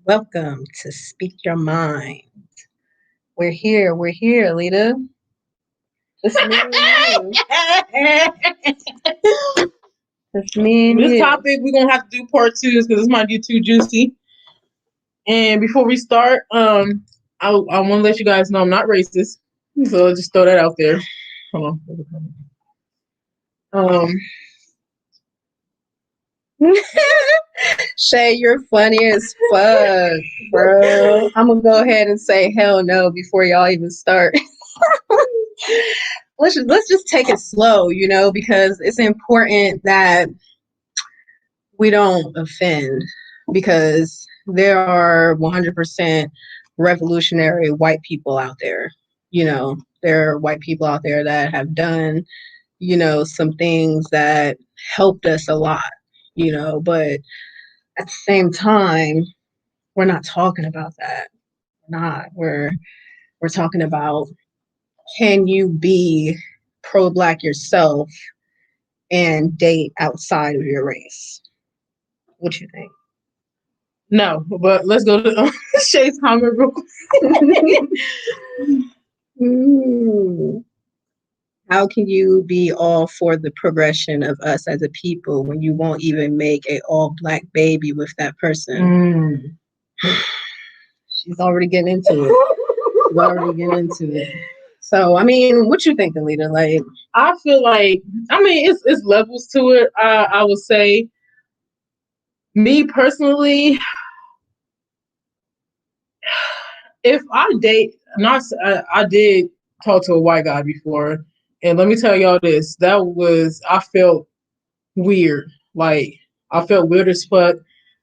Welcome to Speak Your Mind. We're here, Lita. Just me and you. Just me and This you. topic we're gonna have to do part two because this might get too juicy. And before we start, I want to let you guys know I'm not racist, so I'll just throw that out there. Hold on. Shay, you're funny as fuck, bro. I'm gonna go ahead and say hell no before y'all even start. Let's just take it slow, because it's important that we don't offend because there are 100% revolutionary white people out there. There are white people out there that have done, some things that helped us a lot, but at the same time, we're not talking about that. We're not. We're talking about, can you be pro black yourself and date outside of your race? What you think? No, but let's go to Shay's comment real quick. How can you be all for the progression of us as a people when you won't even make a all black baby with that person? She's already getting into it. She's already getting into it. So, I mean, what you think, Alita? Like, I feel like it's levels to it. I would say, me personally, if I date, not I did talk to a white guy before, and let me tell y'all this: I felt weird. Like, I felt weird as fuck.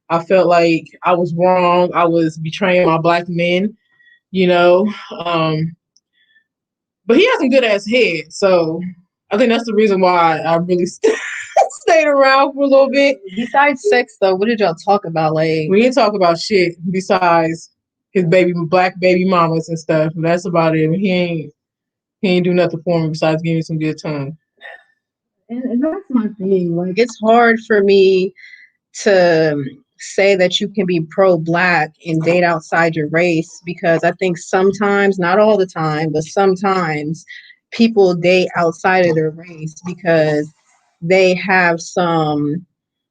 I felt like I was wrong. I was betraying my black men, you know. But he has some good ass head, so I think that's the reason why I really stayed around for a little bit. Besides sex, though, what did y'all talk about? Like, we didn't talk about shit besides his black baby mamas and stuff. That's about it. He ain't do nothing for me besides giving me some good tongue. And that's my thing. Like, it's hard for me to say that you can be pro black and date outside your race because I think sometimes, not all the time, but sometimes people date outside of their race because they have some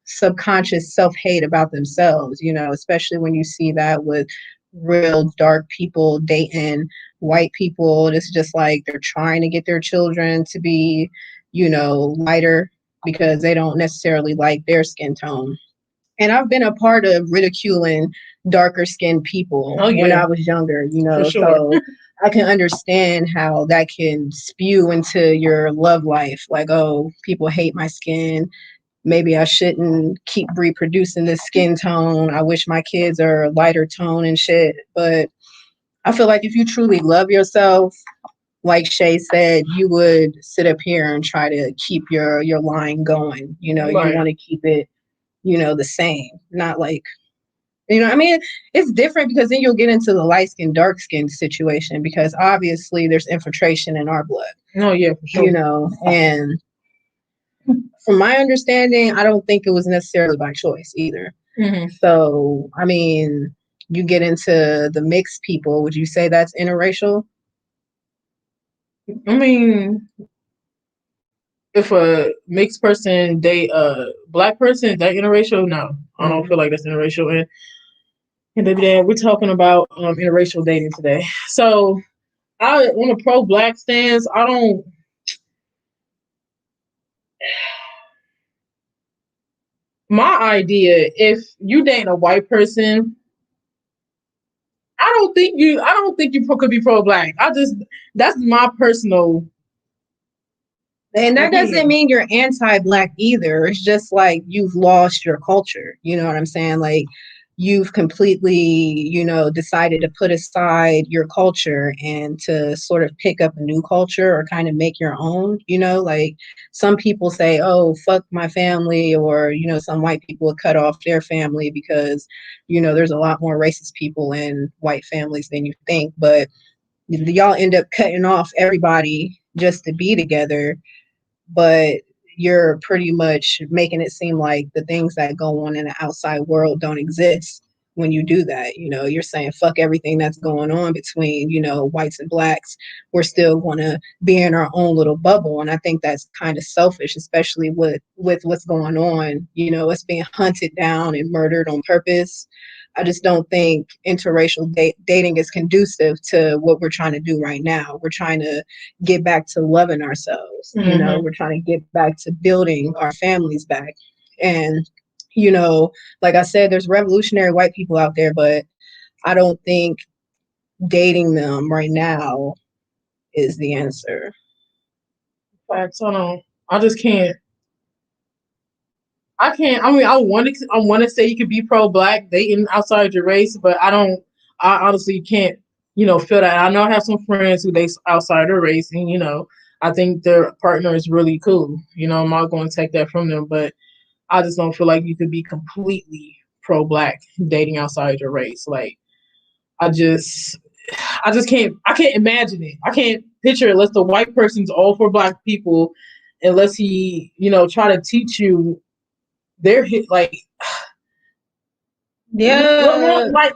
subconscious self-hate about themselves, especially when you see that with real dark people dating white people. It's just like they're trying to get their children to be, lighter because they don't necessarily like their skin tone. And I've been a part of ridiculing darker skinned people when I was younger, For sure. so I can understand how that can spew into your love life. Like, oh, people hate my skin. Maybe I shouldn't keep reproducing this skin tone. I wish my kids are lighter tone and shit. But I feel like if you truly love yourself, like Shay said, you would sit up here and try to keep your line going. You want to keep it, the same. Not like, I mean, it's different because then you'll get into the light skin, dark skin situation because obviously there's infiltration in our blood. Oh yeah, for sure. And from my understanding, I don't think it was necessarily by choice either. Mm-hmm. So, I mean, you get into the mixed people. Would you say that's interracial? I mean, if a mixed person date a black person, is that interracial? No, I don't feel like that's interracial. And baby dad, we're talking about interracial dating today. So, on a pro black stance, I don't. My idea, if you dating a white person, I don't think you could be pro black. That's my personal. And that doesn't mean you're anti-black either. It's just like you've lost your culture. You know what I'm saying? Like, you've completely, decided to put aside your culture and to sort of pick up a new culture or kind of make your own. Like, some people say, oh, fuck my family, or, some white people would cut off their family because, there's a lot more racist people in white families than you think. But y'all end up cutting off everybody just to be together, but you're pretty much making it seem like the things that go on in the outside world don't exist. when you do that. You know, you're saying fuck everything that's going on between, you know, whites and blacks. We're still going to be in our own little bubble. And I think that's kind of selfish, especially with what's going on. You know, us being hunted down and murdered on purpose. I just don't think interracial dating is conducive to what we're trying to do right now. We're trying to get back to loving ourselves. You know, we're trying to get back to building our families back. And, you know, like I said, there's revolutionary white people out there, but I don't think dating them right now is the answer. Facts. I just can't. I can't. I mean, I want to say you could be pro-black dating outside your race, but I don't. I honestly can't. You know, feel that. I know I have some friends who they outside their race, and you know, I think their partner is really cool. You know, I'm not going to take that from them, but I just don't feel like you could be completely pro-black dating outside your race. Like, I just, I just can't. I can't imagine it. I can't picture it unless the white person's all for black people, unless he, you know, try to teach you they're hit like Yeah. like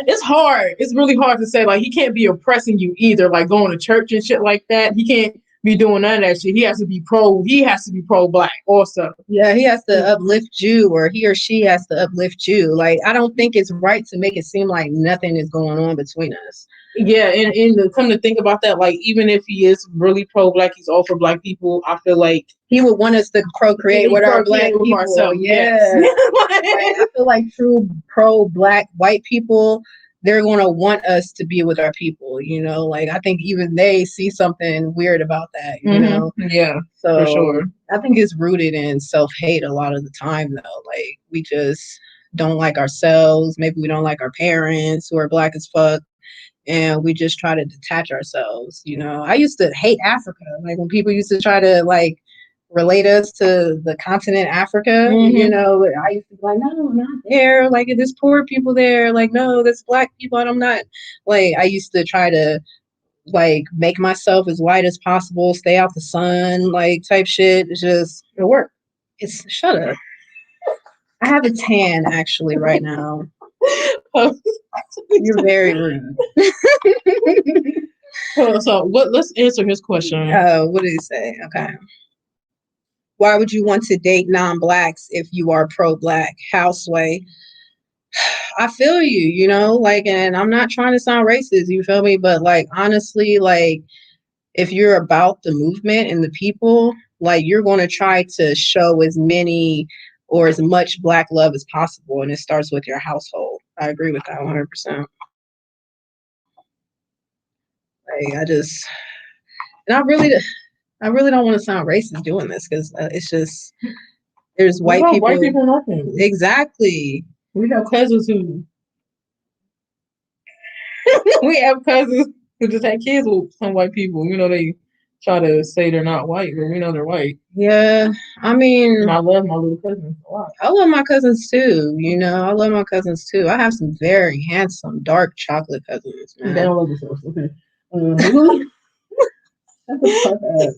it's hard. It's really hard to say. Like he can't be oppressing you either. Like going to church and shit like that. He can't be doing none of that shit. He has to be pro. He has to be pro-black also. Yeah, he has to uplift you, or he or she has to uplift you. Like, I don't think it's right to make it seem like nothing is going on between us. Yeah, and to come to think about that, like even if he is really pro-black, he's all for black people. I feel like he would want us to procreate with our black people. Ourselves. Yeah, like, I feel like true pro-black white people, they're going to want us to be with our people. You know, like I think even they see something weird about that. You know, yeah, so for sure. I think it's rooted in self-hate a lot of the time, though. Like we just don't like ourselves. Maybe we don't like our parents who are black as fuck. And we just try to detach ourselves. You know, I used to hate Africa. Like when people used to try to like relate us to the continent Africa, you know, I used to be like, no, not there. Like there's poor people there. Like, no, there's black people. And I'm not like, I used to try to like make myself as white as possible, stay out the sun, like type shit. It's just, it worked. It's shut up. I have a tan actually right now. You're very rude. So let's answer his question. What did he say? Okay. Why would you want to date non-blacks if you are pro-black? Houseway. I feel you, you know, like, and I'm not trying to sound racist, you feel me? But like, honestly, like, if you're about the movement and the people, like, you're going to try to show as many or as much black love as possible. And it starts with your household. I agree with that 100%. Like, and I really don't want to sound racist doing this because it's just, there's white people. White people in our family. Exactly. We have cousins who we have cousins who just had kids with some white people. You know, they try to say they're not white, but we know they're white. Yeah, I mean, and I love my little cousins a lot. I love my cousins too. You know, I love my cousins too. I have some very handsome, dark chocolate cousins. Man. They don't love themselves. Okay.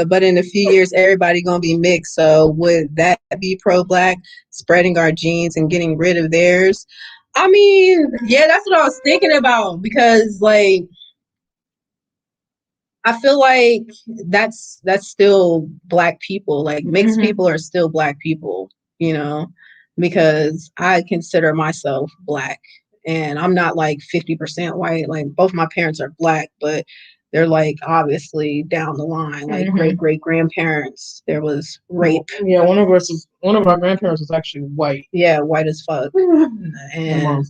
But in a few years, everybody gonna be mixed. So would that be pro-black, spreading our genes and getting rid of theirs? I mean, yeah, that's what I was thinking about because, like, I feel like that's still black people. Like mixed people are still black people, you know, because I consider myself black and I'm not like 50% white. Like both my parents are black, but they're like obviously down the line, like great grandparents. There was rape. Yeah, one of our grandparents was actually white. Yeah, white as fuck. And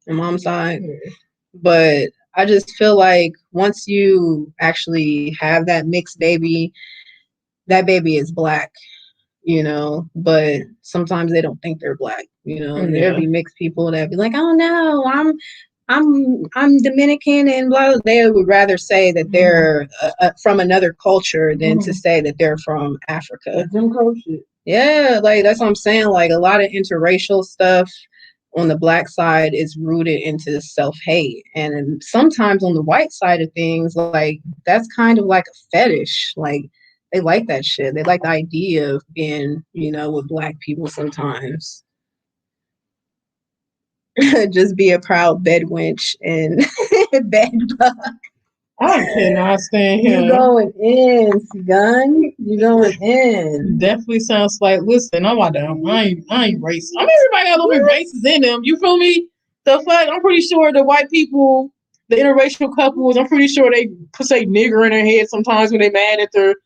mom's side. Yeah. But I just feel like once you actually have that mixed baby, that baby is black, you know, but sometimes they don't think they're black, you know. There'll be mixed people that be like, oh no, I'm Dominican and blah. They would rather say that they're from another culture than to say that they're from Africa. Yeah, like that's what I'm saying. Like a lot of interracial stuff on the black side is rooted into self-hate, and sometimes on the white side of things, like that's kind of like a fetish. Like they like that shit. They like the idea of being, you know, with black people sometimes. Just be a proud bed wench and bed bug. I cannot stand You him. going in, gun? You going in? Definitely sounds like. Listen, I'm like, I ain't racist. I mean, everybody got a little bit racist in them. You feel me? The fact, I'm pretty sure the white people, the interracial couples, I'm pretty sure they say nigger in their head sometimes when they mad at their.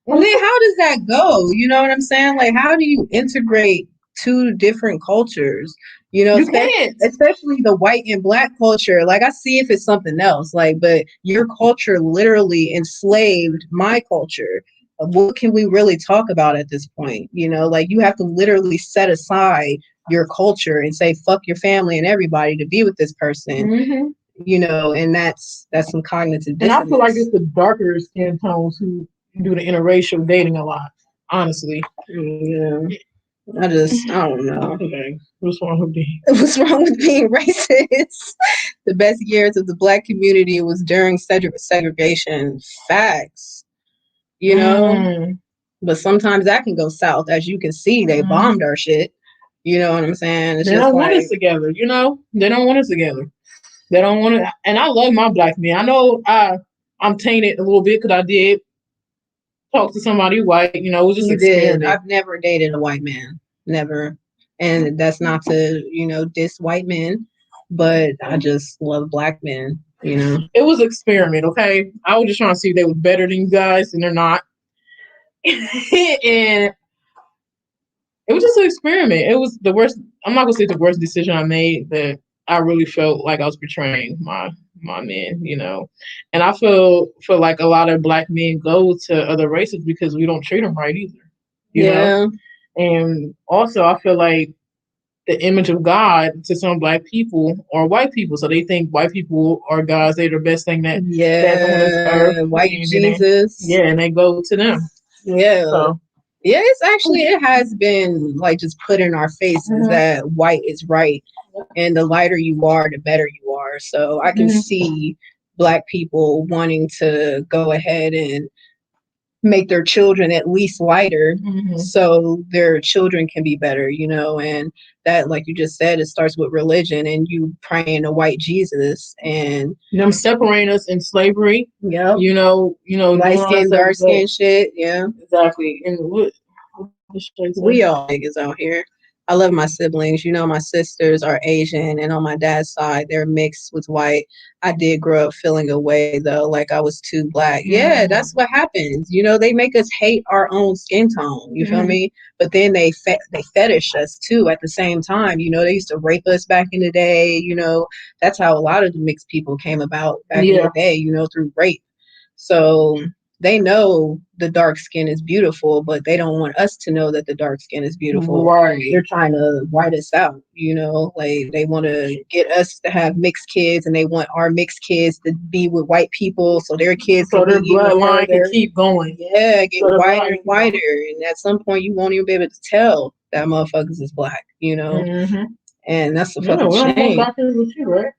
And then how does that go? You know what I'm saying? Like, how do you integrate two different cultures? You know, You can't. especially the white and black culture. Like, I see if it's something else, like, but your culture literally enslaved my culture. What can we really talk about at this point? You know, like, you have to literally set aside your culture and say, fuck your family and everybody to be with this person. Mm-hmm. You know, and that's some cognitive dissonance. And I feel like it's the darker skin tones who do the interracial dating a lot, honestly. Yeah. I don't know. Okay. What's wrong with being? What's wrong with being racist? The best years of the black community was during segregation. Facts. You know? But sometimes that can go south. As you can see, they bombed our shit. You know what I'm saying? It's they don't want us together, you know? They don't want us together. They don't want to. And I love my black men. I know I'm tainted a little bit because I did talk to somebody white. You know, it was just an experiment. I've never dated a white man. Never. And that's not to, diss white men, but I just love black men, you know. It was an experiment, okay? I was just trying to see if they were better than you guys, and they're not. And it was just an experiment. It was the worst. I'm not gonna say the worst decision I made, but I really felt like I was betraying my men, you know. And I feel like a lot of black men go to other races because we don't treat them right either, you know. And also, I feel like the image of God to some black people or white people, so they think white people are gods. They're the best thing that's on this earth. White Jesus. And they go to them. Yeah. So, yeah, it has been like just put in our faces that white is right. And the lighter you are, the better you are. So I can see black people wanting to go ahead and make their children at least lighter so their children can be better, you know. And that, like you just said, it starts with religion and you praying to white Jesus and them separating us in slavery. Yeah. You know, light skin, dark skin shit. Yeah. Exactly. And we all niggas out here. I love my siblings. You know, my sisters are Asian, and on my dad's side, they're mixed with white. I did grow up feeling a way, though, like I was too black. Yeah, that's what happens. You know, they make us hate our own skin tone. You feel me? But then they fetish us, too, at the same time. You know, they used to rape us back in the day. You know, that's how a lot of the mixed people came about back in the day, you know, through rape. So they know the dark skin is beautiful, but they don't want us to know that the dark skin is beautiful. Right. They're trying to white us out, you know, like they want to get us to have mixed kids and they want our mixed kids to be with white people so their kids so their bloodline can keep going. Yeah, get whiter and whiter. And at some point you won't even be able to tell that motherfuckers is black, you know. And that's the fucking shame. With you, right?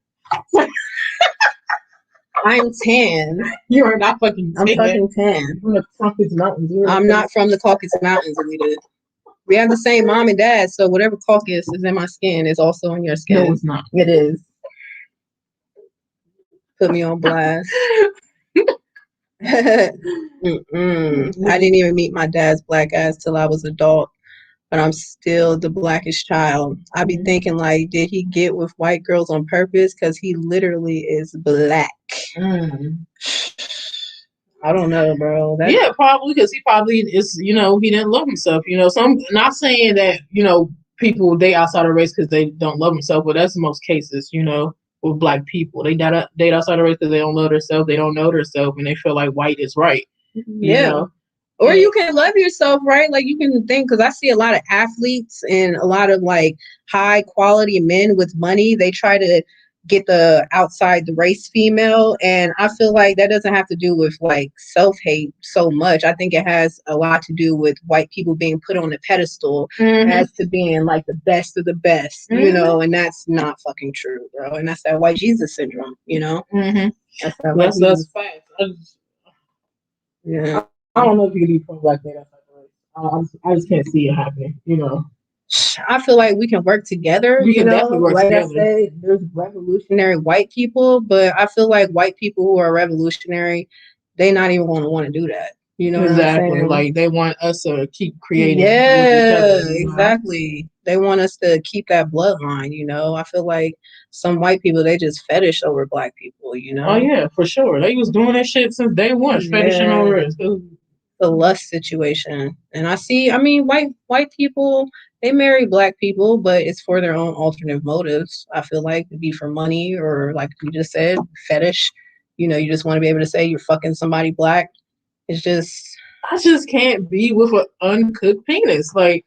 I'm tan. You are not fucking tan. I'm fucking tan. From the Caucasus Mountains. I'm not from the Caucasus Mountains, Anita. We have the same mom and dad, so whatever Caucasus is in my skin is also in your skin. No, it's not. It is. Put me on blast. I didn't even meet my dad's black ass till I was adult. But I'm still the blackest child. I be thinking, like, did he get with white girls on purpose? Because he literally is black. I don't know, bro. Yeah, probably because he probably is, you know, he didn't love himself. You know, so I'm not saying that, you know, people date outside of race because they don't love themselves, but that's most cases, you know, with black people. They date outside of race because they don't love themselves, they don't know themselves, and they feel like white is right. You know? Or you can love yourself, right? Like you can think, because I see a lot of athletes and a lot of like high quality men with money. They try to get the outside the race female. And I feel like that doesn't have to do with like self-hate so much. I think it has a lot to do with white people being put on a pedestal as to being like the best of the best, you know, and that's not fucking true, bro. And that's that white Jesus syndrome, you know? That's facts. Yeah. I don't know if you can be pro black man. I just can't see it happening, you know. I feel like we can work together, We can definitely work like together. I said, there's revolutionary white people, but I feel like white people who are revolutionary, they not even going to want to do that. You know what I'm Exactly. saying? Like they want us to keep creating with each Yeah, other. exactly. They want us to keep that bloodline, I feel like some white people, they just fetish over black people. Oh yeah, for sure. They was doing that shit since day one, fetishing Yeah. over us. The lust situation. And I mean white people, they marry black people, but it's for their own alternative motives. I feel like it'd be for money or like you just said, fetish. You just want to be able to say you're fucking somebody black. It's just I just can't be with an uncooked penis. Like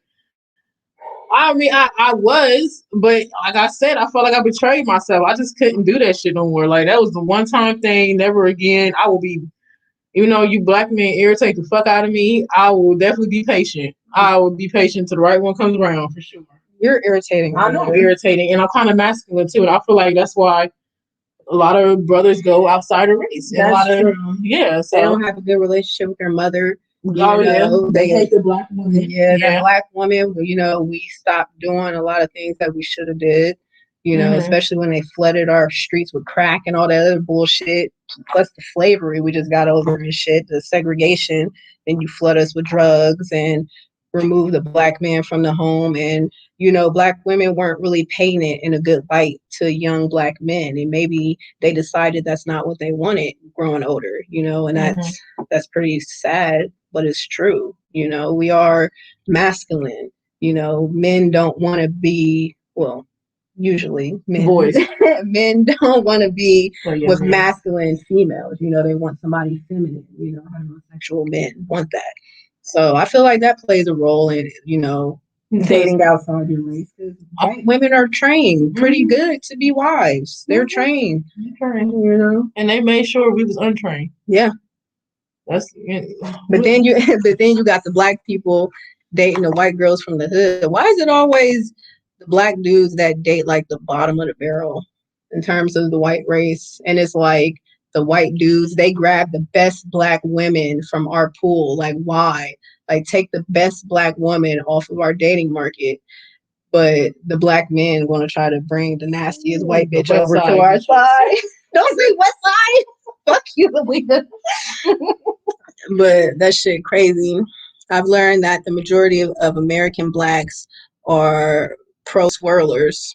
I mean, I was, but like I said, I felt like I betrayed myself. I just couldn't do that shit no more. Like that was the one time thing. Never again. I will be, you black men irritate the fuck out of me. I will definitely be patient. I will be patient till the right one comes around for sure. you're irritating. I know I'm irritating, and I'm kind of masculine too. And I feel like that's why a lot of brothers go outside of race. And That's true. Yeah, so they don't have a good relationship with their mother. They hate the black woman. Yeah, the black woman. We stopped doing a lot of things that we should have did. Especially when they flooded our streets with crack and all that other bullshit. Plus the slavery we just got over and shit, the segregation. Then you flood us with drugs and remove the black man from the home. And black women weren't really painting it in a good light to young black men, and maybe they decided that's not what they wanted growing older. And that's pretty sad, but it's true. We are masculine. Men don't want to be, well, usually men Boys. men don't want to be with men. masculine females. They want somebody feminine. Heterosexual men want that. So I feel like that plays a role in dating outside your race. Because white women are trained pretty good to be wives. They're trained. And they made sure we was untrained. Yeah. That's but then you got the black people dating the white girls from the hood. Why is it always the black dudes that date like the bottom of the barrel in terms of the white race? And it's like the white dudes, they grab the best black women from our pool. Like, why? Like, take the best black woman off of our dating market. But the black men want to try to bring the nastiest white bitch over to our side. Don't say what side. Fuck you, Louisa. But that shit crazy. I've learned that the majority of American blacks are pro swirlers.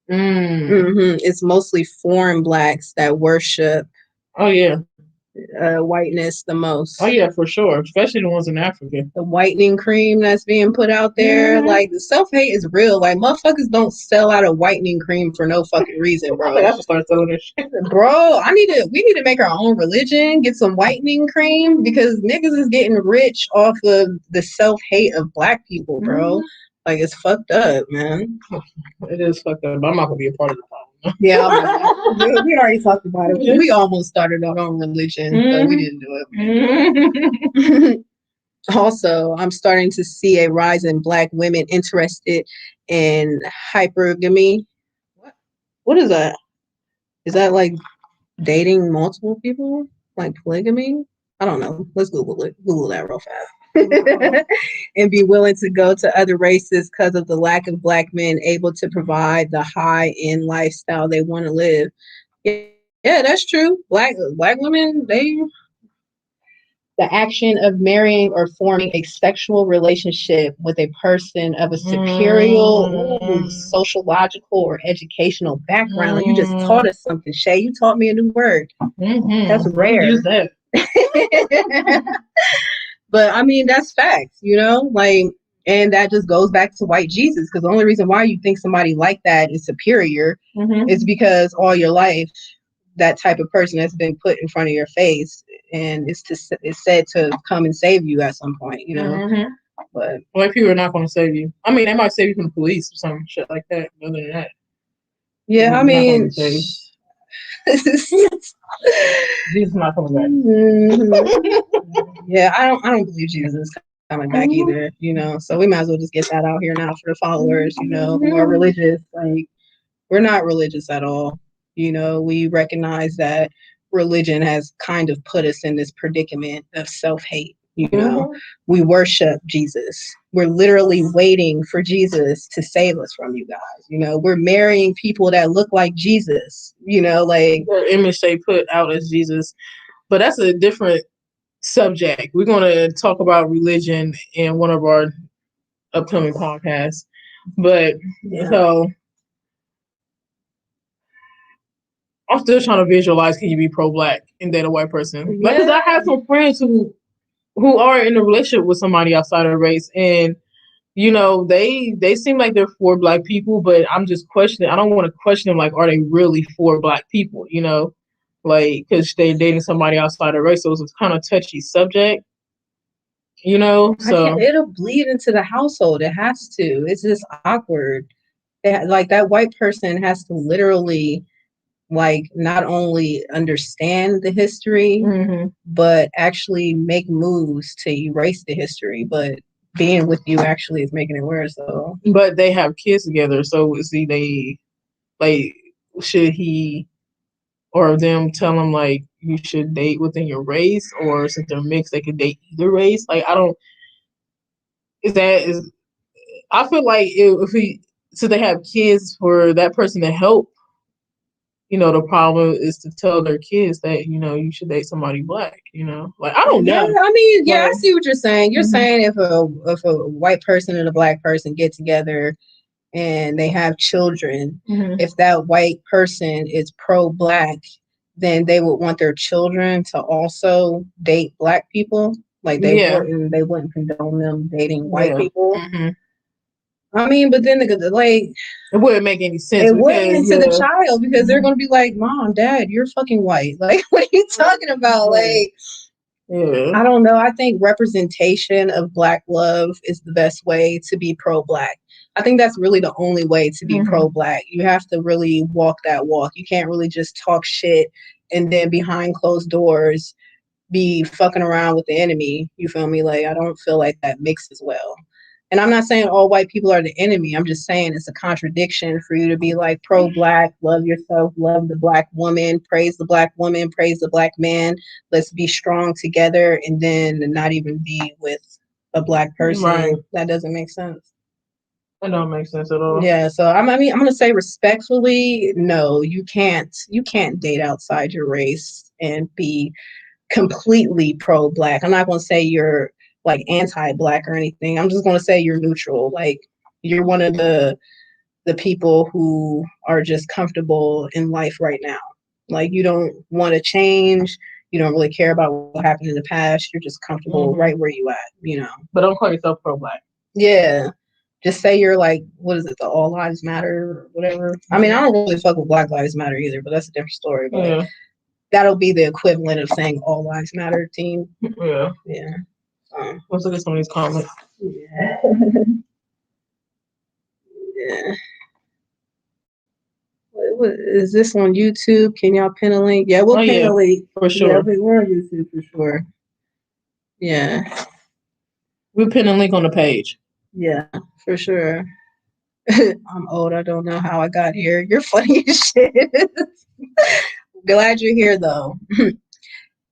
It's mostly foreign blacks that worship whiteness the most. Oh yeah, for sure. Especially the ones in Africa. The whitening cream that's being put out there. Like, the self-hate is real. Like, motherfuckers don't sell out a whitening cream for no fucking reason, bro. I should start selling this shit. Bro, we need to make our own religion, get some whitening cream, because niggas is getting rich off of the self-hate of black people, bro. Like, it's fucked up, man. It is fucked up. I'm not gonna be a part of the problem. Yeah, we already talked about it. We almost started our own religion, but we didn't do it. Also, I'm starting to see a rise in black women interested in hypergamy. What is that? Is that like dating multiple people? Like polygamy? I don't know. Let's Google it. Google that real fast. And be willing to go to other races because of the lack of black men able to provide the high-end lifestyle they want to live. Yeah, that's true. Black women, the action of marrying or forming a sexual relationship with a person of a superior sociological or educational background. You just taught us something, Shay. You taught me a new word. That's rare. Use that. But I mean, that's facts, like, and that just goes back to white Jesus, because the only reason why you think somebody like that is superior is because all your life that type of person has been put in front of your face, and it's said to come and save you at some point, But white people are not going to save you. I mean, they might save you from the police or some shit like that. Other than that, yeah, I mean, Jesus not coming back. Yeah, I don't believe Jesus is coming back either. So we might as well just get that out here now for the followers. Who are religious. Like, we're not religious at all. We recognize that religion has kind of put us in this predicament of self-hate. You know, we worship Jesus. We're literally waiting for Jesus to save us from you guys. You know, we're marrying people that look like Jesus, you know, like the image they put out as Jesus. But that's a different subject. We're going to talk about religion in one of our upcoming podcasts. But so I'm still trying to visualize, can you be pro-black and date a white person? Because I have some friends who are in a relationship with somebody outside of the race, and you know, they seem like they're for black people, but I'm just questioning. I don't want to question them, like, are they really for black people? You know, like, because they're dating somebody outside the race, so it's a kind of touchy subject. You know, so it'll bleed into the household. It has to. It's just awkward. Like that white person has to literally, like, not only understand the history, but actually make moves to erase the history. But being with you actually is making it worse. So, but they have kids together. So see, they like, should he or them tell him like you should date within your race, or since they're mixed, they could date either race? Like, I don't. Is I feel like if we, so they have kids, for that person to help, you know, the problem is to tell their kids that, you know, you should date somebody black, you know, like, I don't know. I mean, I see what you're saying. You're saying if a white person and a black person get together and they have children, if that white person is pro-black, then they would want their children to also date black people. Like they wouldn't condone them dating white people. I mean, but then like, it wouldn't make any sense. It wouldn't to the child, because they're going to be like, Mom, Dad, you're fucking white. Like, what are you talking about? Like, I don't know. I think representation of black love is the best way to be pro-black. I think that's really the only way to be pro-black. You have to really walk that walk. You can't really just talk shit and then behind closed doors be fucking around with the enemy. You feel me? Like, I don't feel like that mixes well. And I'm not saying all white people are the enemy. I'm just saying it's a contradiction for you to be like pro-black, love yourself, love the black woman, praise the black woman, praise the black man. Let's be strong together, and then not even be with a black person. Right. That doesn't make sense. That don't make sense at all. Yeah, so I'm going to say respectfully, no, you can't date outside your race and be completely pro-black. I'm not going to say you're like anti-black or anything. I'm just going to say you're neutral. Like, you're one of the people who are just comfortable in life right now. Like, you don't want to change. You don't really care about what happened in the past. You're just comfortable right where you at, you know. But don't call yourself pro-black. Yeah. Just say you're like, what is it, the All Lives Matter or whatever. I mean, I don't really fuck with Black Lives Matter either, but that's a different story. But that'll be the equivalent of saying All Lives Matter team. Yeah. Let's look at some of these comments. What, is this on YouTube? Can y'all pin a link? Yeah, we'll pin a link. For sure. Yeah, we're on YouTube for sure. Yeah. We'll pin a link on the page. Yeah, for sure. I'm old. I don't know how I got here. You're funny as shit. Glad you're here, though.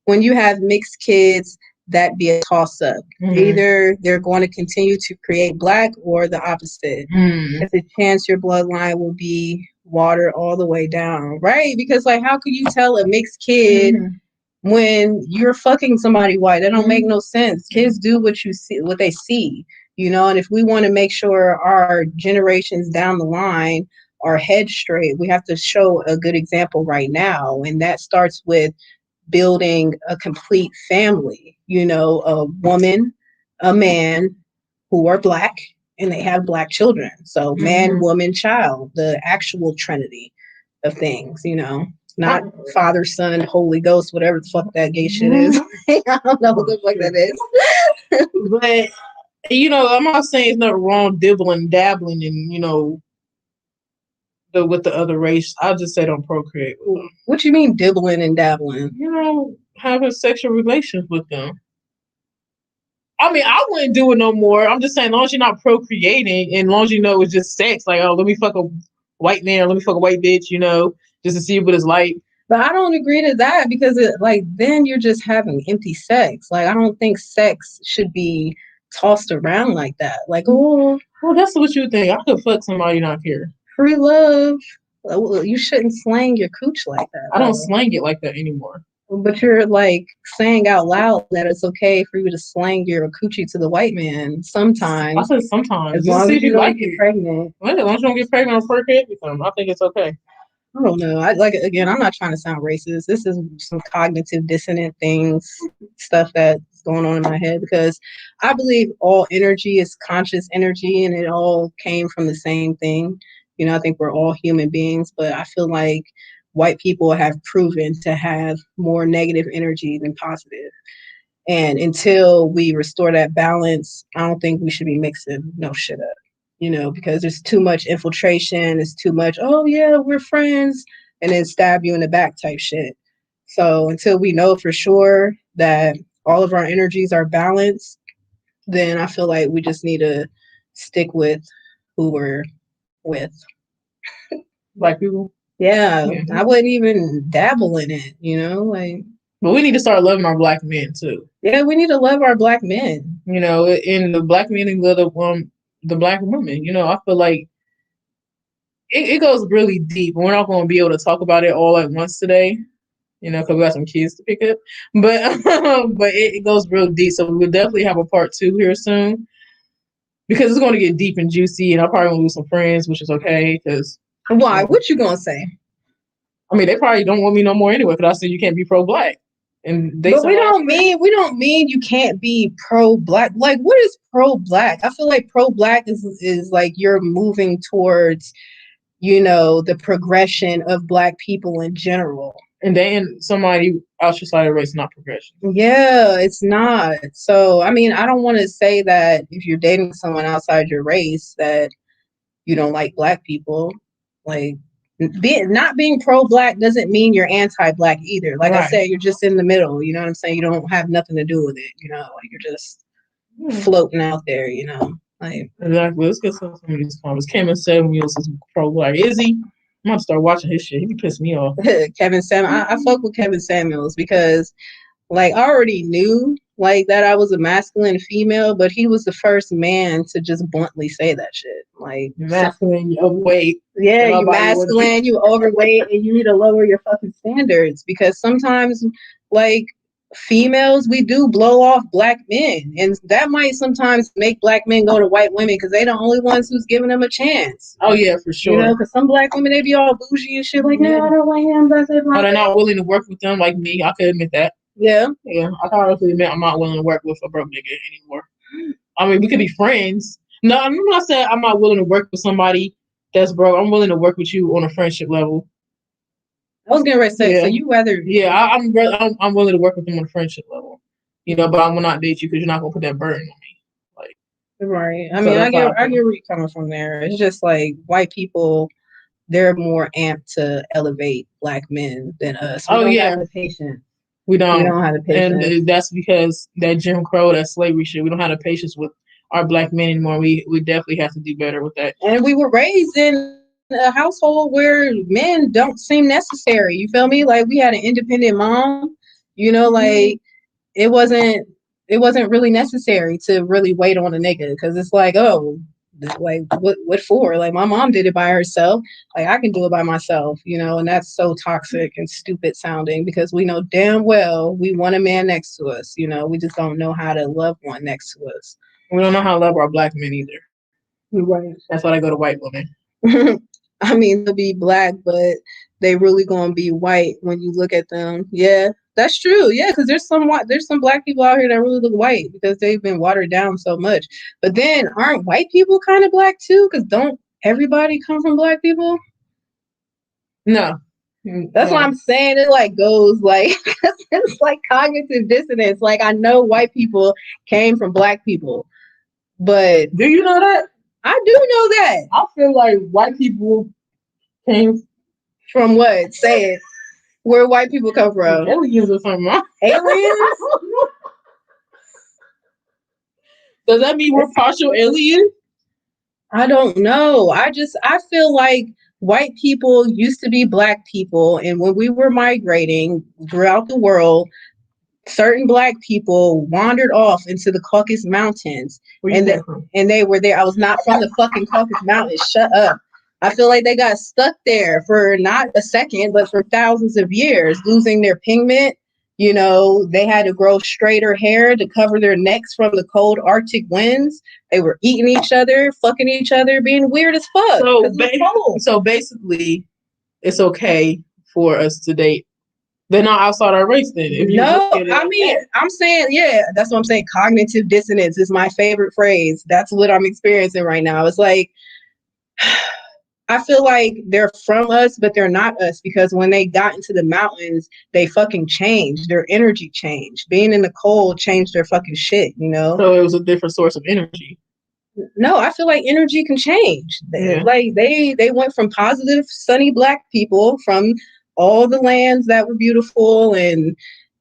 When you have mixed kids, that be a toss-up. Either they're going to continue to create black or the opposite. There's a chance your bloodline will be watered all the way down, right? Because, like, how could you tell a mixed kid when you're fucking somebody white? That don't make no sense. Kids do what you see, what they see, you know. And if we want to make sure our generations down the line are head straight, we have to show a good example right now, and that starts with building a complete family, you know, a woman, a man who are black, and they have black children. So man, woman, child, the actual trinity of things, you know, not Father, Son, Holy Ghost, whatever the fuck that gay shit is. I don't know what the fuck that is. But, you know, I'm not saying it's not wrong dibbling, dabbling, and, you know, with the other race. I just say don't procreate with them. What you mean dibbling and dabbling? You know, having sexual relations with them. I mean, I wouldn't do it no more. I'm just saying, as long as you're not procreating, and as long as you know it's just sex, like, oh, let me fuck a white man, or let me fuck a white bitch, you know, just to see what it's like. But I don't agree to that because then you're just having empty sex. Like I don't think sex should be tossed around like that. Like, oh, well, that's what you think. I could fuck somebody not care. Free love. Well, you shouldn't slang your cooch like that. I don't slang it like that anymore. But you're like saying out loud that it's okay for you to slang your coochie to the white man sometimes. I said sometimes. As long as you don't get pregnant. Well, as long as you don't get pregnant or procreate with them, I think it's okay. I don't know. Again, I'm not trying to sound racist. This is some cognitive dissonant things, stuff that's going on in my head because I believe all energy is conscious energy and it all came from the same thing. You know, I think we're all human beings, but I feel like white people have proven to have more negative energy than positive. And until we restore that balance, I don't think we should be mixing no shit up. You know, because there's too much infiltration, it's too much, oh yeah, we're friends, and then stab you in the back type shit. So until we know for sure that all of our energies are balanced, then I feel like we just need to stick with who we're with. Black people? Yeah, I wouldn't even dabble in it, you know, like. But we need to start loving our black men too. Yeah, we need to love our black men. You know, and the black men and the black women. You know, I feel like it goes really deep. We're not going to be able to talk about it all at once today, you know, because we got some kids to pick up. But but it goes real deep. So we'll definitely have a part 2 here soon because it's going to get deep and juicy. And I'll probably lose some friends, which is okay. Because why? What you gonna say? I mean, they probably don't want me no more anyway. Because I said you can't be pro-black. And but we don't mean you can't be pro-black. Like, what is pro-black? I feel like pro-black is like you're moving towards, you know, the progression of black people in general. And then somebody ostracized race, not progression. Yeah, it's not. So, I mean, I don't want to say that if you're dating someone outside your race that you don't like black people. Like, not being pro-black doesn't mean you're anti-black either. Like I said, you're just in the middle. You know what I'm saying? You don't have nothing to do with it. You know, like you're just floating out there. You know, like exactly. Let's get some of these comments. Kevin Samuels is pro-black. Is he? I'm gonna start watching his shit. He pissed me off. Kevin Samuels. I fuck with Kevin Samuels because, like, I already knew like that I was a masculine female, but he was the first man to just bluntly say that shit. Like, masculine, you overweight. Yeah, you masculine, you overweight, and you need to lower your fucking standards because sometimes, like, females, we do blow off black men, and that might sometimes make black men go to white women because they're the only ones who's giving them a chance. Oh yeah, for sure. You know, because some black women, they be all bougie and shit. Like, no, I don't like him. But they're not willing to work with them like me. I could admit that. Yeah. I can honestly admit I'm not willing to work with a broke nigga anymore. I mean, we could be friends. No, I'm not saying I'm not willing to work with somebody that's broke. I'm willing to work with you on a friendship level. I was gonna say, so you rather? Yeah, I'm willing to work with them on a friendship level. You know, but I will not date you because you're not gonna put that burden on me. Like, right. I mean, I get where you're coming from there. It's just like white people, they're more amped to elevate black men than us. We don't have the patience. We don't have the patience. And that's because that Jim Crow, that slavery shit, we don't have the patience with our black men anymore. We definitely have to do better with that. And we were raised in a household where men don't seem necessary. You feel me? Like we had an independent mom, you know, like it wasn't really necessary to really wait on a nigga because it's like, oh, like what for? Like my mom did it by herself. Like I can do it by myself, you know, and that's so toxic and stupid sounding because we know damn well we want a man next to us, you know, we just don't know how to love one next to us. We don't know how to love our black men either. Right. That's why I go to white women. I mean, they'll be black, but they really gonna be white when you look at them. Yeah, that's true. Yeah, because there's some black people out here that really look white because they've been watered down so much. But then, aren't white people kind of black too? Because don't everybody come from black people? No. That's what I'm saying. It like goes like it's like cognitive dissonance. Like I know white people came from black people, but do you know that? I do know that. I feel like white people came from what? Say it. Where white people come from? Aliens or something. Aliens? Does that mean we're partial aliens? I don't know. I feel like white people used to be black people, and when we were migrating throughout the world, certain black people wandered off into the Caucasus Mountains, and they were there. I was not from the fucking Caucasus Mountains. Shut up. I feel like they got stuck there for not a second, but for thousands of years, losing their pigment. You know, they had to grow straighter hair to cover their necks from the cold Arctic winds. They were eating each other, fucking each other, being weird as fuck. So basically, it's okay for us to date. They're not outside our race then. No, I mean, I'm saying, yeah, that's what I'm saying. Cognitive dissonance is my favorite phrase. That's what I'm experiencing right now. It's like, I feel like they're from us, but they're not us, because when they got into the mountains, they fucking changed. Their energy changed. Being in the cold changed their fucking shit, you know? So it was a different source of energy. No, I feel like energy can change. Yeah. Like they went from positive, sunny black people from all the lands that were beautiful, and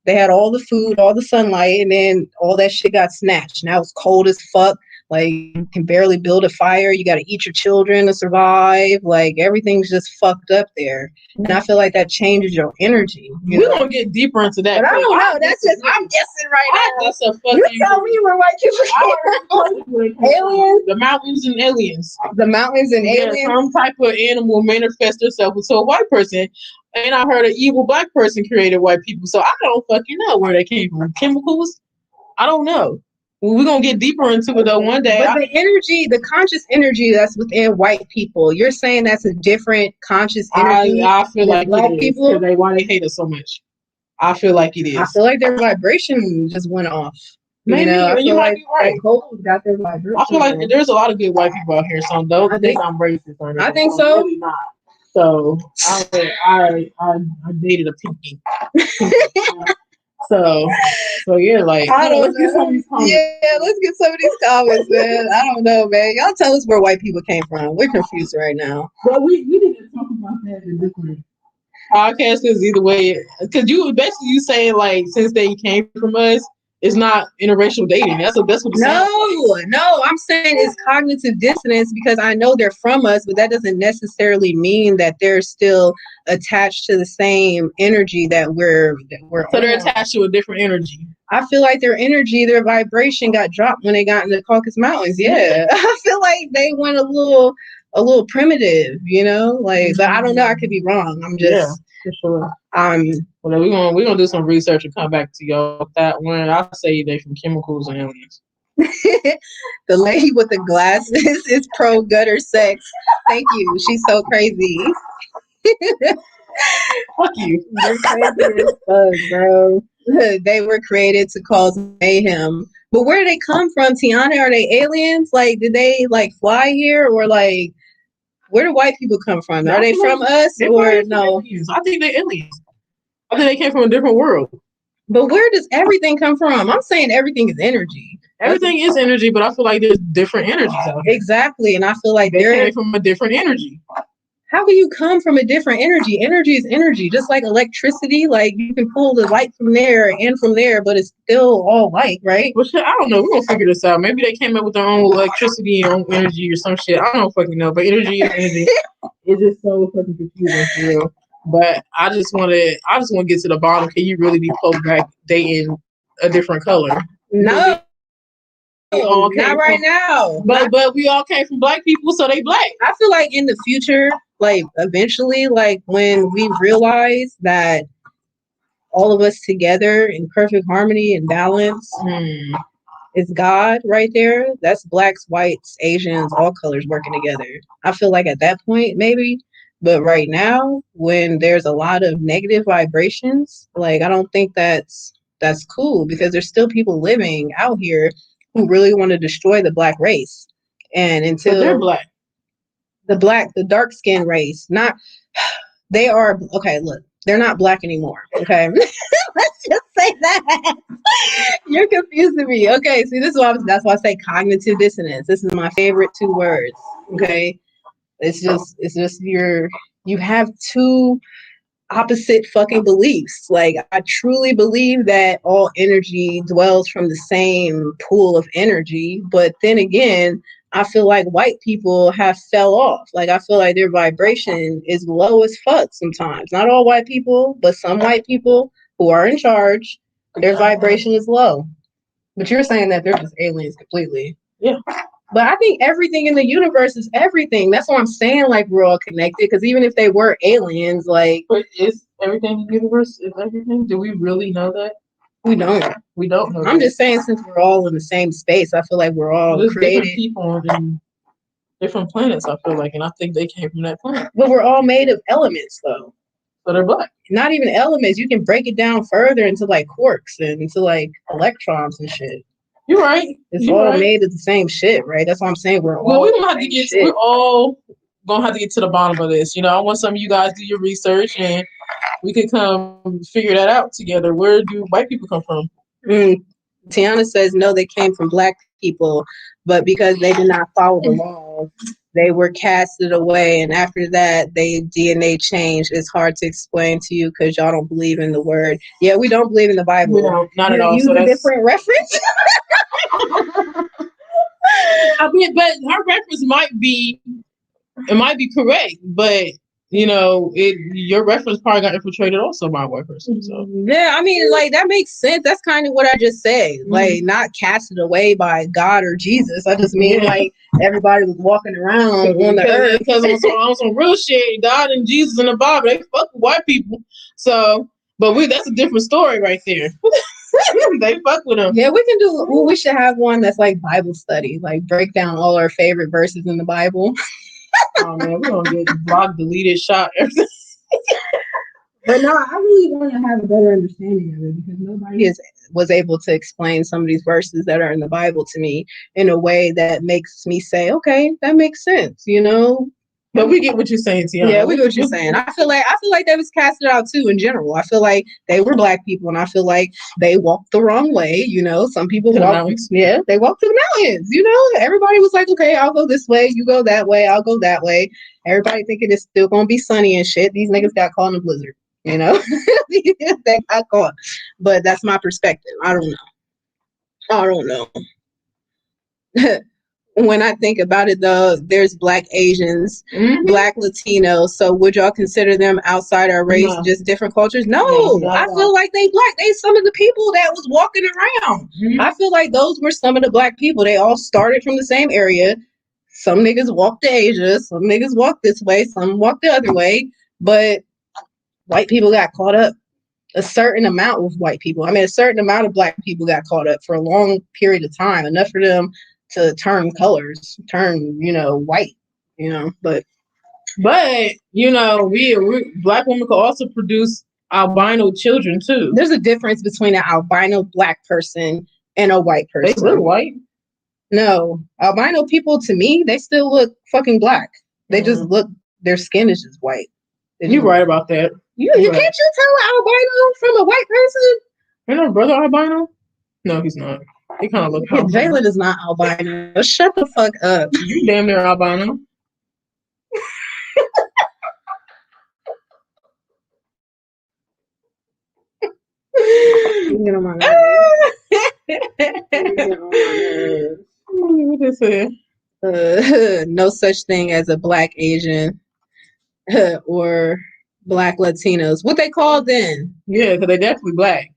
they had all the food, all the sunlight, and then all that shit got snatched. Now it's cold as fuck. Like, you can barely build a fire. You got to eat your children to survive. Like, everything's just fucked up there. And I feel like that changes your energy. We're going to get deeper into that. But I don't know. That's just, I'm guessing right now. That's a fucking... You tell me where white people aliens? The mountains and aliens. The mountains and aliens? Some type of animal manifests itself into a white person. And I heard an evil black person created white people. So I don't fucking know where they came from. Chemicals? I don't know. We're going to get deeper into it, though, one day. But the energy, the conscious energy that's within white people, you're saying that's a different conscious energy? I feel like black people? Why they hate us so much. I feel like it is. I feel like their vibration just went off. Maybe, you might be right. Got their vibration. I feel like there's a lot of good white people out here, so don't think I'm racist or anything. I think so. I'm really not. So I dated a pinky. So yeah, like let's get some of these comments. Yeah, let's get some of these comments, man. I don't know, man. Y'all tell us where white people came from. We're confused right now. But we need to talk about that in different podcasts, because either way, because you saying like since they came from us, it's not interracial dating. That's what No, I'm saying it's cognitive dissonance, because I know they're from us, but that doesn't necessarily mean that they're still attached to the same energy that we're so they're attached to a different energy. I feel like their energy, their vibration got dropped when they got in the Caucasus Mountains. Yeah. I feel like they went a little primitive, you know? Like, but I don't know, I could be wrong. I'm just for sure. Well, we're gonna do some research and come back to y'all with that one. I say they from chemicals and aliens. The lady with the glasses is pro gutter sex. Thank you. She's so crazy. Fuck you. They're crazy as fuck, bro. They were created to cause mayhem. But where do they come from, Tiana? Are they aliens? Like, did they like fly here, or like where do white people come from? Are they from us or no? I think they're aliens. I think they came from a different world. But where does everything come from? I'm saying everything is energy. Everything is energy, but I feel like there's different energies out here. Exactly, and I feel like they came from a different energy. How can you come from a different energy? Energy is energy, just like electricity. Like, you can pull the light from there and from there, but it's still all light, right? Well, shit, I don't know. We're gonna figure this out. Maybe they came up with their own electricity and own energy or some shit. I don't fucking know. But energy is energy. It's just so fucking confusing for real. But I just want to get to the bottom. Can you really be pro-black dating a different color? No. Not right now. But we all came from black people, so they black. I feel like in the future, like eventually, like when we realize that all of us together in perfect harmony and balance is God right there. That's blacks, whites, Asians, all colors working together. I feel like at that point, maybe. But right now, when there's a lot of negative vibrations, like I don't think that's cool, because there's still people living out here who really want to destroy the black race. And until they're black. The dark skinned race, they are, okay, look, they're not black anymore. Okay. Let's just say that. You're confusing me. Okay. See, that's why I say cognitive dissonance. This is my favorite 2 words. Okay. It's just you have 2 opposite fucking beliefs. Like, I truly believe that all energy dwells from the same pool of energy, but then again, I feel like white people have fell off. Like, I feel like their vibration is low as fuck sometimes. Not all white people, but some white people who are in charge, their vibration is low. But you're saying that they're just aliens completely. Yeah. But I think everything in the universe is everything. That's why I'm saying, like, we're all connected. Because even if they were aliens, like... But is everything in the universe is everything? Do we really know that? We don't. We don't know. I'm just saying, since we're all in the same space, I feel like we're all there's created. Different people on different planets, I feel like, and I think they came from that planet. But we're all made of elements, though. So they're black. Not even elements. You can break it down further into like quarks and into like electrons and shit. You're right. It's all made of the same shit, right? That's what I'm saying. We're all. We don't have to get. We're all gonna have to get to the bottom of this. You know, I want some of you guys to do your research and we could come figure that out together. Where do white people come from? Tiana says no, they came from black people, but because they did not follow the laws, they were casted away, and after that, they DNA changed. It's hard to explain to you because y'all don't believe in the word. Yeah, we don't believe in the Bible. We don't, not at all. Use a different reference. I mean, but her reference might be correct, but you know, your reference probably got infiltrated also by a white person. So yeah, I mean, like that makes sense. That's kind of what I just said. Like, not casted away by God or Jesus. I just mean like everybody was walking around on the earth. Because on some real shit, God and Jesus in the Bible, they fuck with white people. So, but that's a different story right there. They fuck with them. Yeah, we can do. Well, we should have one that's like Bible study, like break down all our favorite verses in the Bible. Oh man, we're gonna get blocked, deleted, shot, everything. But no, I really want to have a better understanding of it because nobody was able to explain some of these verses that are in the Bible to me in a way that makes me say, okay, that makes sense, you know. But we get what you're saying, Tiana. Yeah, we get what you're saying. I feel like they was casted out too in general. I feel like they were black people, and I feel like they walked the wrong way. You know, some people walk. Yeah, they walked to the mountains. You know, everybody was like, okay, I'll go this way, you go that way, I'll go that way. Everybody thinking it's still gonna be sunny and shit. These niggas got caught in a blizzard. You know, they got caught. But that's my perspective. I don't know. When I think about it, though, there's black Asians, black Latinos. So would y'all consider them outside our race, just different cultures? No, I feel like they black. They some of the people that was walking around. I feel like those were some of the black people. They all started from the same area. Some niggas walked to Asia. Some niggas walked this way. Some walked the other way. But white people got caught up. A certain amount of white people. I mean, a certain amount of black people got caught up for a long period of time. Enough for them to turn colors, you know, white, you know, but you know, we black women could also produce albino children too. There's a difference between an albino black person and a white person. They look white. No, albino people to me, they still look fucking black. They just look, their skin is just white. You're right about that. You can't you tell an albino from a white person? You know, brother albino? No, he's not. He kind of looks. Jalen is not albino. Shut the fuck up. You damn near albino. You get on my nerves. What is it? No such thing as a black Asian or black Latinos. What they called then? Yeah, because they definitely black.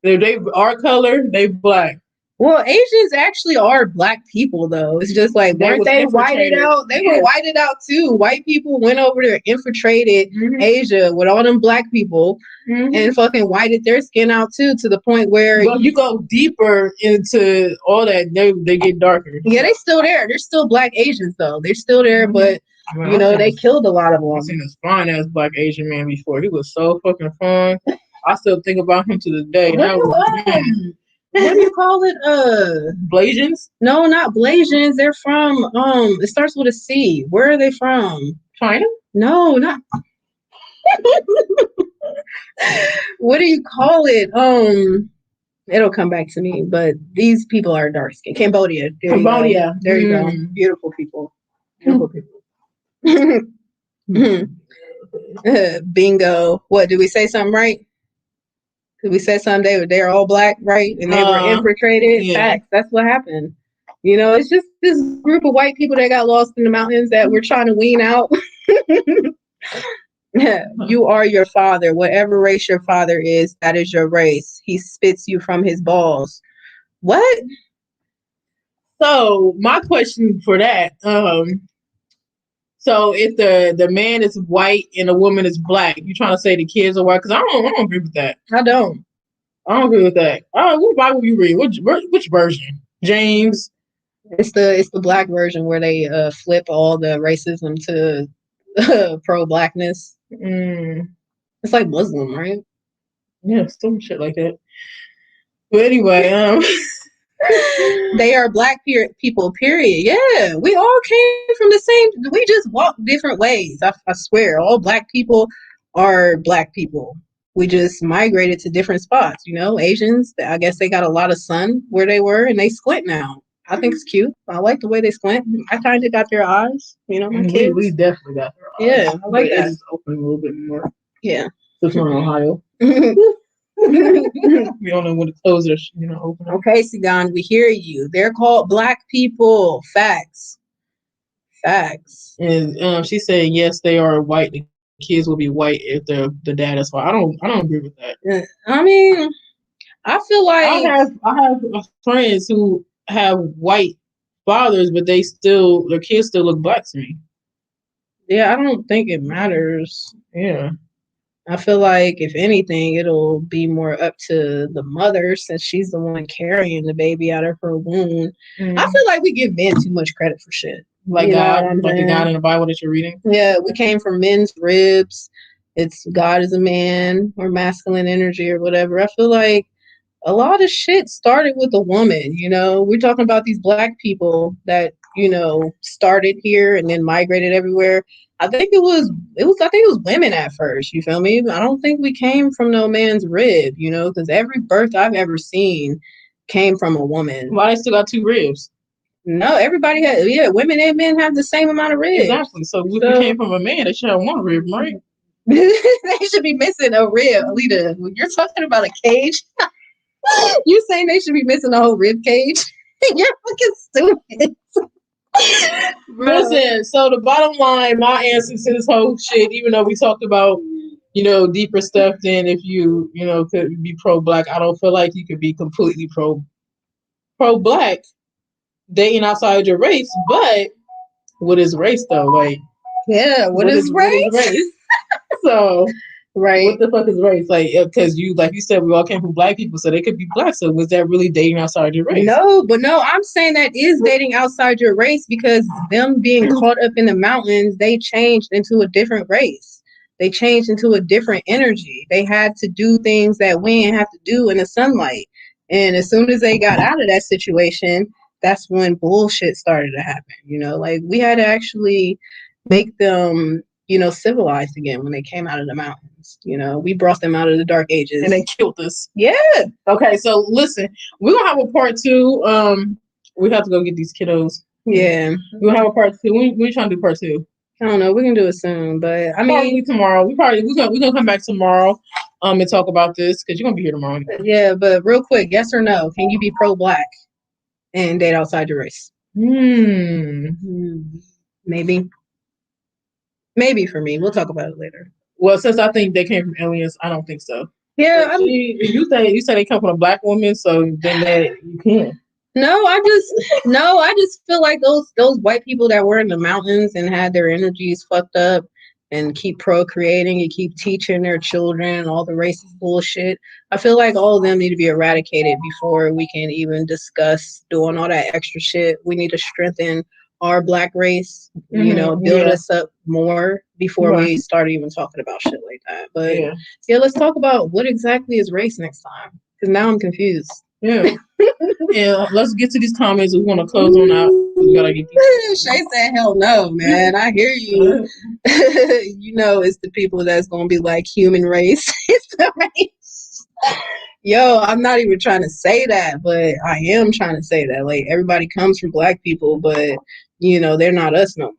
They our color, they black. Well, Asians actually are black people, though. It's just like, weren't they whited out? They were whited out, too. White people went over there, infiltrated Asia with all them black people and fucking whited their skin out, too, to the point where... Well, you go deeper into all that, they get darker. Yeah, they still there. They're still black Asians, though. They're still there, but, you know, they killed a lot of them. I've seen this fine-ass black Asian man before. He was so fucking fun. I still think about him to this day. What do you call it? Blasians? No, not Blasians. They're from it starts with a C. Where are they from? China? No, not what do you call it? It'll come back to me, but these people are dark skinned. Cambodia. Cambodia. There you go. Beautiful people. Beautiful people. Bingo. What, did we say something right? Did we say something? They're all black, right? And they were infiltrated. Yeah. Facts. That's what happened. You know, it's just this group of white people that got lost in the mountains that we're trying to wean out. You are your father. Whatever race your father is, that is your race. He spits you from his balls. What? So my question for that, so if the man is white and the woman is black, you trying to say the kids are white? Because I don't agree with that. I don't. I don't agree with that. What Bible you read? Which version? James. It's the black version where they flip all the racism to pro blackness. It's like Muslim, right? Yeah, some shit like that. But anyway, they are black people, period. Yeah, we all came from the same. We just walk different ways. I swear, all black people are black people. We just migrated to different spots. You know, Asians, I guess they got a lot of sun where they were, and they squint now. I think it's cute. I like the way they squint. I kind of got their eyes. You know, my kids. We definitely got their eyes. Yeah, I like that. It's open a little bit more. Yeah. This one in Ohio. We don't know when the close are, open. Okay, Sigan, we hear you. They're called black people. Facts. And she said, yes, they are white. The kids will be white if the dad is white. I don't agree with that. I mean, I feel like I have friends who have white fathers, but their kids still look black to me. Yeah, I don't think it matters. Yeah. I feel like if anything, it'll be more up to the mother since she's the one carrying the baby out of her womb. I feel like we give men too much credit for shit. Like God, like the God in the Bible that you're reading. Yeah, we came from men's ribs. It's God is a man or masculine energy or whatever. I feel like a lot of shit started with a woman, We're talking about these black people that, started here and then migrated everywhere. I think it was women at first, you feel me? I don't think we came from no man's rib, because every birth I've ever seen came from a woman. Why they still got 2 ribs? No, everybody has, women and men have the same amount of ribs. Exactly. So if we came from a man, they should have 1 rib, right? They should be missing a rib, Alita. When you're talking about a cage, you're saying they should be missing a whole rib cage? You're fucking stupid. Listen, so the bottom line, my answer to this whole shit, even though we talked about, deeper stuff than if you, could be pro-black, I don't feel like you could be completely pro-black dating outside your race. But what is race though? Like, yeah, what is race? So, right. What the fuck is race? Like, because like you said, we all came from black people, so they could be black. So was that really dating outside your race? No, I'm saying that is dating outside your race because them being caught up in the mountains, they changed into a different race. They changed into a different energy. They had to do things that we didn't have to do in the sunlight. And as soon as they got out of that situation, that's when bullshit started to happen. Like we had to actually make them civilized again when they came out of the mountains. We brought them out of the dark ages. And they killed us. Yeah. Okay, so listen, we're going to have a part 2. We have to go get these kiddos. Yeah. We'll have a part 2. We're trying to do part 2. I don't know. We can do it soon, but I mean, probably tomorrow. We're gonna come back tomorrow, and talk about this because you're gonna be here tomorrow. Yeah, but real quick, yes or no? Can you be pro-black and date outside your race? Maybe. Maybe for me. We'll talk about it later. Well, since I think they came from aliens, I don't think so. Yeah, you say they come from a black woman, so then that you can. No, I just feel like those white people that were in the mountains and had their energies fucked up and keep procreating and keep teaching their children all the racist bullshit. I feel like all of them need to be eradicated before we can even discuss doing all that extra shit. We need to strengthen our black race, build us up more before we start even talking about shit like that. But let's talk about what exactly is race next time, because now I'm confused. Yeah. Yeah, let's get to these comments. We want to close on out. We gotta get these. Shay said, hell no, man. I hear you. It's the people that's going to be like human race. It's the race. Yo, I'm not even trying to say that, but I am trying to say that. Like, everybody comes from black people, but, they're not us no more.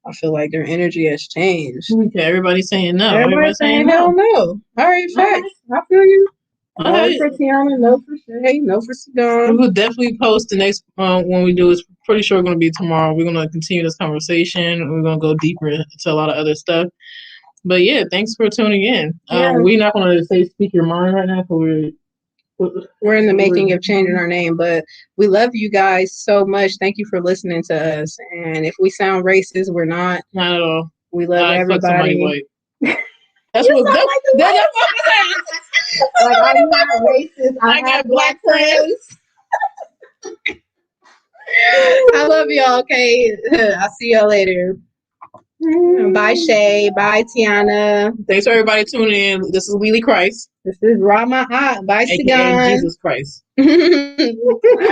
I feel like their energy has changed. Okay, everybody's saying no. Everybody's saying hell no. All right, facts. I feel you. No for Tiana, no for Shay, no for We Sagan. will definitely post the next one we do. Is pretty sure going to be tomorrow. We're going to continue this conversation. We're going to go deeper into a lot of other stuff. But yeah, thanks for tuning in. Yeah. We're not going to say speak your mind right now because we're in the making of changing our name, but we love you guys so much. Thank you for listening to us. And if we sound racist, we're not. Not at all. We love everybody. That's what like I'm not racist. I got black friends. I love y'all. Okay, I'll see y'all later. Bye, Shay. Bye, Tiana. Thanks for everybody tuning in. This is Wheelie Christ. This is Rama. Bye, Sagan. Jesus Christ.